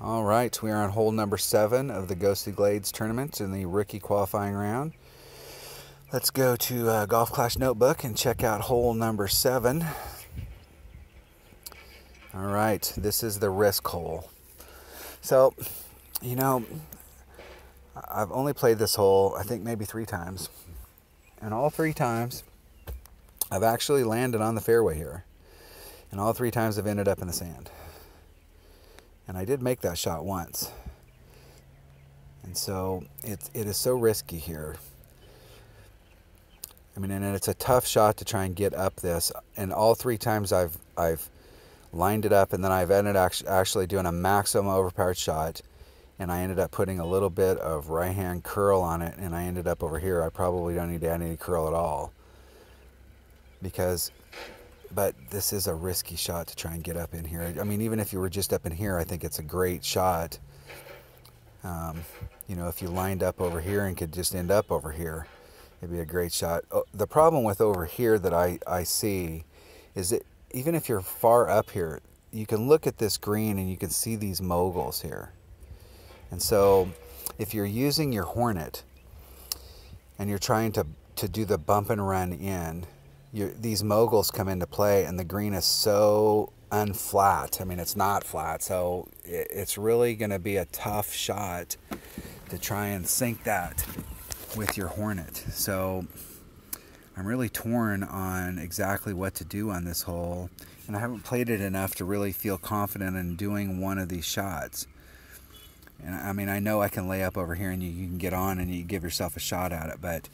All right, we are on hole number 7 of the Ghostly Glades tournament in the rookie qualifying round. Let's go to Golf Clash Notebook and check out hole number 7. All right, this is the risk hole. So, you know, I've only played this hole, I think maybe 3 times. And all 3 times, I've actually landed on the fairway here. And all 3 times I've ended up in the sand. And I did make that shot once. And so it is so risky here. I mean, and it's a tough shot to try and get up this. And all 3 times I've lined it up, and then I've ended actually doing a maximum overpowered shot. And I ended up putting a little bit of right hand curl on it, and I ended up over here. I probably don't need to add any curl at all. But this is a risky shot to try and get up in here. I mean, even if you were just up in here, I think it's a great shot. You know, if you lined up over here and could just end up over here, it'd be a great shot. Oh, the problem with over here that I see is that even if you're far up here, you can look at this green and you can see these moguls here. And so if you're using your Hornet and you're trying to do the bump and run in, these moguls come into play, and the green is so unflat. I mean, it's not flat, so it's really going to be a tough shot to try and sink that with your Hornet. So I'm really torn on exactly what to do on this hole, and I haven't played it enough to really feel confident in doing one of these shots. And I mean, I know I can lay up over here and you can get on and you give yourself a shot at it, but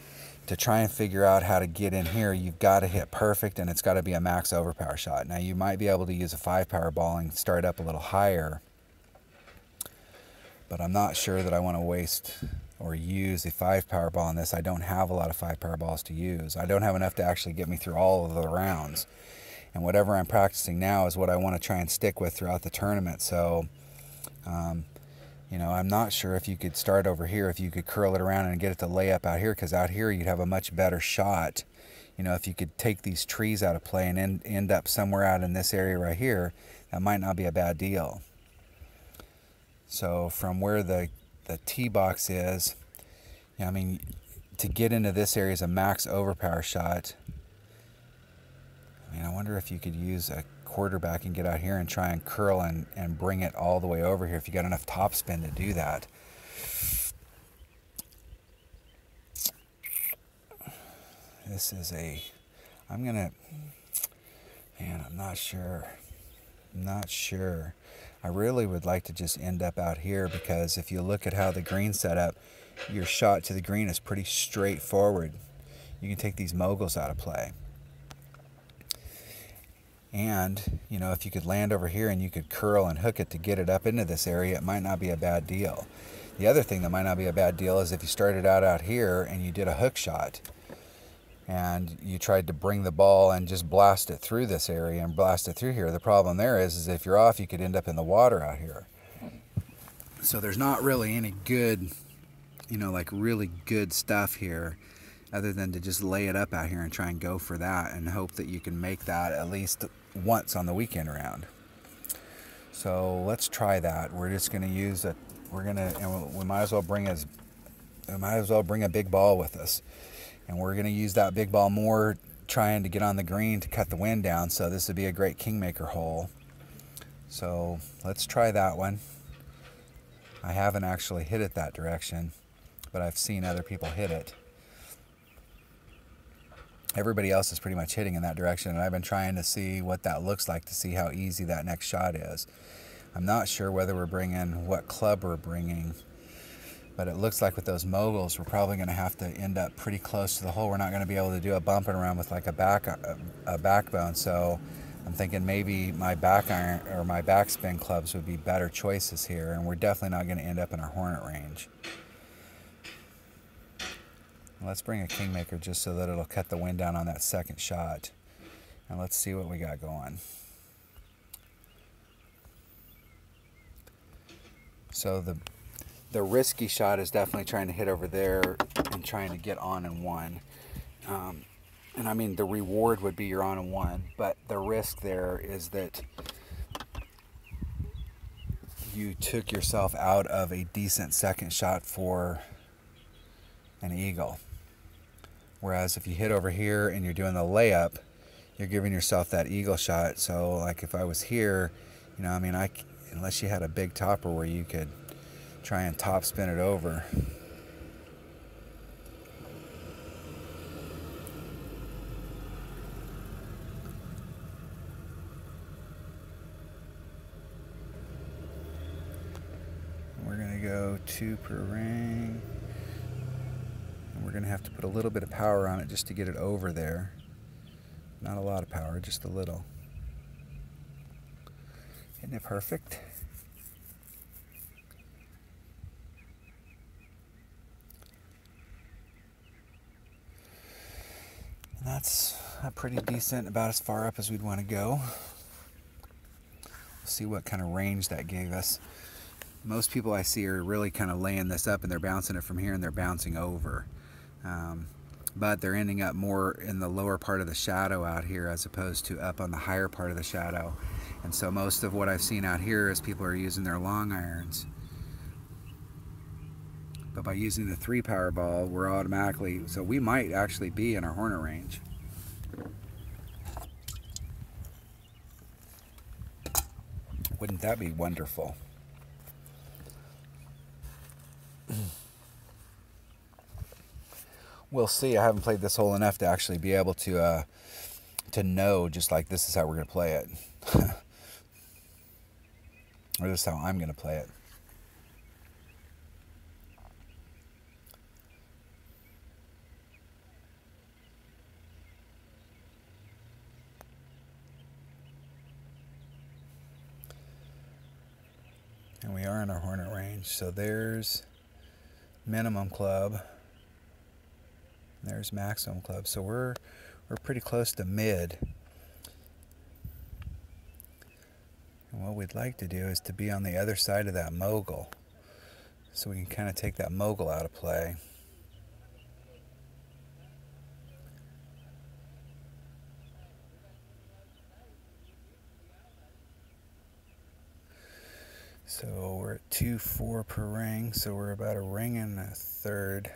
to try and figure out how to get in here, you've got to hit perfect, and it's got to be a max overpower shot. Now, you might be able to use a 5-power ball and start up a little higher, but I'm not sure that I want to waste or use a 5-power ball on this. I don't have a lot of 5-power balls to use. I don't have enough to actually get me through all of the rounds. And whatever I'm practicing now is what I want to try and stick with throughout the tournament. So, you know, I'm not sure if you could start over here, if you could curl it around and get it to lay up out here, because out here you'd have a much better shot. You know, if you could take these trees out of play and end up somewhere out in this area right here, that might not be a bad deal. So from where the tee box is, you know, I mean, to get into this area is a max overpower shot. I mean, I wonder if you could use a quarterback and get out here and try and curl and bring it all the way over here if you got enough topspin to do that. This is man, I'm not sure. I really would like to just end up out here, because if you look at how the green's set up, your shot to the green is pretty straightforward. You can take these moguls out of play. And, you know, if you could land over here and you could curl and hook it to get it up into this area, it might not be a bad deal. The other thing that might not be a bad deal is if you started out here and you did a hook shot and you tried to bring the ball and just blast it through this area and blast it through here. The problem there is if you're off, you could end up in the water out here. So there's not really any good, you know, like really good stuff here, other than to just lay it up out here and try and go for that and hope that you can make that at least once on the weekend round. So let's try that. We're just going to use it. We might as well bring a big ball with us. And we're going to use that big ball more trying to get on the green to cut the wind down. So this would be a great Kingmaker hole. So let's try that one. I haven't actually hit it that direction, but I've seen other people hit it. Everybody else is pretty much hitting in that direction, and I've been trying to see what that looks like to see how easy that next shot is. I'm not sure whether we're bringing, what club we're bringing, but it looks like with those moguls, we're probably going to have to end up pretty close to the hole. We're not going to be able to do a bump and around with like a backbone, so I'm thinking maybe my back iron or my backspin clubs would be better choices here, and we're definitely not going to end up in our Hornet range. Let's bring a Kingmaker just so that it'll cut the wind down on that second shot. And let's see what we got going. So the risky shot is definitely trying to hit over there and trying to get on in one. And I mean, the reward would be you're on in one, but the risk there is that you took yourself out of a decent second shot for an eagle. Whereas if you hit over here and you're doing the layup, you're giving yourself that eagle shot. So like if I was here, you know, I mean, unless you had a big topper where you could try and top spin it over. We're going to go 2 per ring. And we're going to have to put a little bit of power on it just to get it over there. Not a lot of power, just a little. Isn't it perfect? And that's a pretty decent, about as far up as we'd want to go. We'll see what kind of range that gave us. Most people I see are really kind of laying this up and they're bouncing it from here and they're bouncing over. But they're ending up more in the lower part of the shadow out here as opposed to up on the higher part of the shadow. And so most of what I've seen out here is people are using their long irons. But by using the 3 power ball, we're automatically, so we might actually be in our Hornet range. Wouldn't that be wonderful? We'll see. I haven't played this hole enough to actually be able to know just like this is how we're going to play it. Or this is how I'm going to play it. And we are in our Hornet range. So there's minimum club. There's maximum club. So we're pretty close to mid. And what we'd like to do is to be on the other side of that mogul. So we can kind of take that mogul out of play. So we're at 2-4 per ring, so we're about a ring and a third.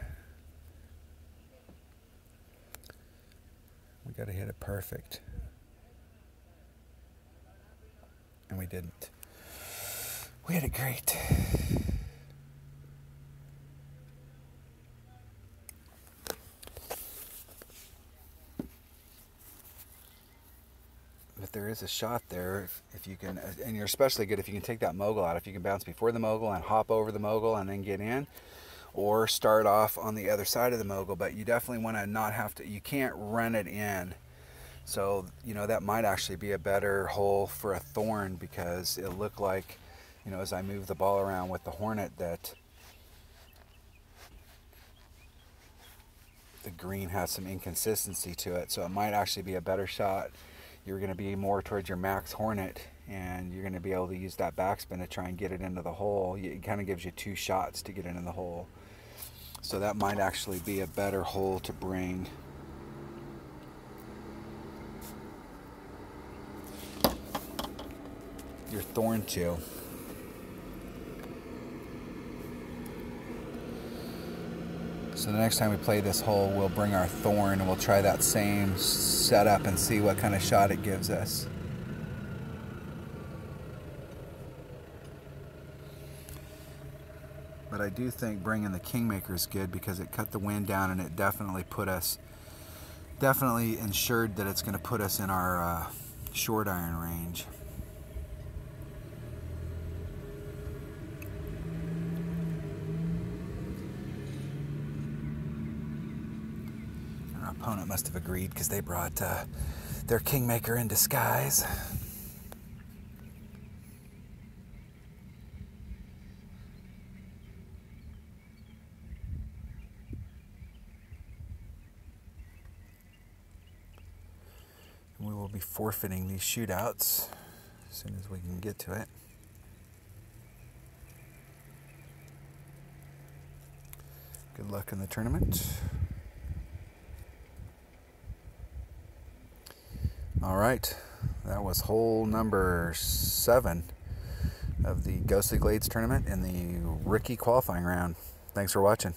We got to hit it perfect. And we didn't. We hit it great. But there is a shot there if you can, and you're especially good if you can take that mogul out. If you can bounce before the mogul and hop over the mogul and then get in, or start off on the other side of the mogul. But you definitely want to not have to, you can't run it in. So, you know, that might actually be a better hole for a thorn, because it looked like, you know, as I move the ball around with the Hornet, that the green has some inconsistency to it. So it might actually be a better shot. You're going to be more towards your max Hornet, and you're going to be able to use that backspin to try and get it into the hole. It kind of gives you 2 shots to get it in the hole. So that might actually be a better hole to bring your thorn to. So the next time we play this hole, we'll bring our thorn and we'll try that same setup and see what kind of shot it gives us. But I do think bringing the Kingmaker is good, because it cut the wind down and it definitely ensured that it's going to put us in our short iron range. Our opponent must have agreed, because they brought their Kingmaker in disguise. We will be forfeiting these shootouts as soon as we can get to it. Good luck in the tournament. All right, that was hole number 7 of the Ghostly Glades tournament in the rookie qualifying round. Thanks for watching.